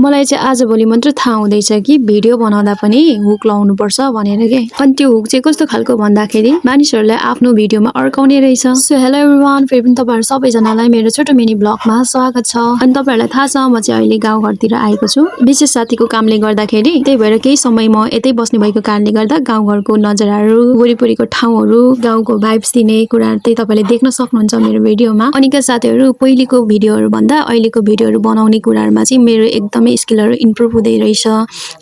मलाई चाहिँ आजभोलि मात्र थाहा हुँदैछ कि भिडियो बनाउँदा पनि हुक लाउनुपर्छ भनेर के। अनि त्यो हुक चाहिँ कस्तो खालको भन्दाखेरि मानिसहरूलाई आफ्नो भिडियोमा अड्काउने रहेछ। सो हेलो एभ्रीवान, फेरि पनि तपाईँहरू सबैजनालाई मेरो छोटो मिनी ब्लगमा स्वागत छ। अनि तपाईँहरूलाई थाहा छ म चाहिँ अहिले गाउँघरतिर आएको छु विशेष साथीको कामले गर्दाखेरि। त्यही भएर केही समय म यतै बस्ने भएको कारणले गर्दा गाउँघरको नजाराहरू, वरिपरिको ठाउँहरू, गाउँको भाइब्स दिने कुराहरू चाहिँ तपाईँले देख्न सक्नुहुन्छ मेरो भिडियोमा। अनि के साथीहरू, पहिलेको भिडियोहरू भन्दा अहिलेको भिडियोहरू बनाउने कुराहरूमा चाहिँ मेरो एकदमै स्किलहरू इम्प्रुभ हुँदै रहेछ,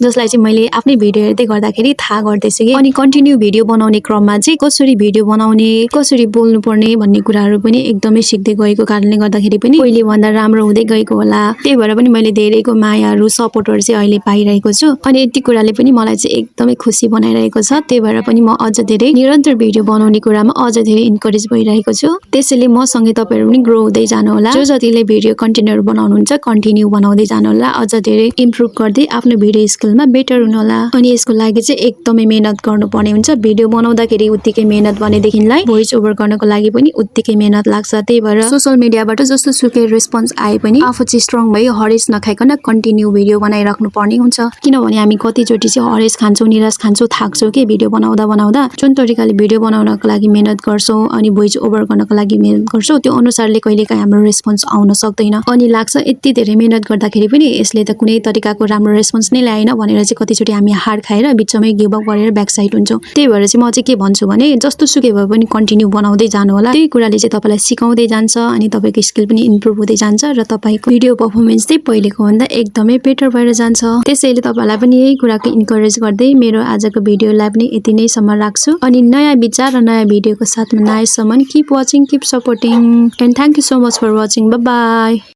जसलाई चाहिँ मैले आफ्नै भिडियो हेर्दै गर्दाखेरि थाहा गर्दैछु कि। अनि कन्टिन्यू भिडियो बनाउने क्रममा चाहिँ कसरी भिडियो बनाउने, कसरी बोल्नु पर्ने भन्ने कुराहरू पनि एकदमै सिक्दै गएको कारणले गर्दाखेरि पनि पहिले भन्दा राम्रो हुँदै गएको होला। त्यही भएर पनि मैले धेरैको मायाहरू, सपोर्टहरू चाहिँ अहिले पाइरहेको छु। अनि यति कुराले पनि मलाई चाहिँ एकदमै खुसी बनाइरहेको छ। त्यही भएर पनि म अझ धेरै निरन्तर भिडियो बनाउने कुरामा अझ धेरै इन्करेज भइरहेको छु। त्यसैले मसँगै तपाईँहरू पनि ग्रो हुँदै जानु होला। जो जतिले भिडियो कन्टेन्टहरू बनाउनुहुन्छ कन्टिन्यू बनाउँदै जानु होला, अझ धेरै इम्प्रुभ गर्दै आफ्नो भिडियो स्किलमा बेटर हुनु होला। अनि यसको लागि चाहिँ एकदमै मेहनत गर्नुपर्ने हुन्छ। भिडियो बनाउँदाखेरि उत्तिकै मेहनत भनेदेखिलाई भोइस ओभर गर्नको लागि पनि उत्तिकै मेहनत लाग्छ। त्यही भएर सोशल मिडियाबाट जस्तो सुकै रेस्पोन्स आए पनि आफू चाहिँ स्ट्रङ भयो हरेस नखाइकन कन्टिन्यू भिडियो बनाइराख्नु पर्ने हुन्छ। किनभने हामी कतिचोटि चाहिँ हरेस खान्छौँ, निराश खान्छौँ, थाक्छौँ कि भिडियो बनाउँदा जुन तरिकाले भिडियो बनाउनको लागि मेहनत गर्छौँ अनि भोइस ओभर गर्नको लागि मेहनत गर्छौँ त्यो अनुसारले कहिलेकाहीँ हाम्रो रेस्पोन्स आउन सक्दैन। अनि लाग्छ यति धेरै मेहनत गर्दाखेरि पनि यसले त कुनै तरिकाको राम्रो रेस्पोन्स नै ल्याएन भनेर चाहिँ कतिचोटि हामी हार खाएर बिचमै गिभ अप गरेर ब्याक साइड हुन्छौँ। त्यही भएर चाहिँ म चाहिँ के भन्छु भने जस्तो सुकै भए पनि कन्टिन्यू बनाउँदै जानु होला। त्यही कुराले चाहिँ तपाईँलाई सिकाउँदै जान्छ अनि तपाईँको स्किल पनि इम्प्रुभ हुँदै जान्छ र तपाईँको भिडियो पर्फर्मेन्स चाहिँ पहिलेको भन्दा एकदमै बेटर भएर जान्छ। त्यसैले तपाईँलाई पनि यही कुराको इन्करेज गर्दै मेरो आजको भिडियोलाई पनि यति नै सम्म राख्छु। अनि नयाँ विचार र नयाँ भिडियोको साथमा नयाँसम्म keep watching, keep supporting and thank you so much for watching. Bye by.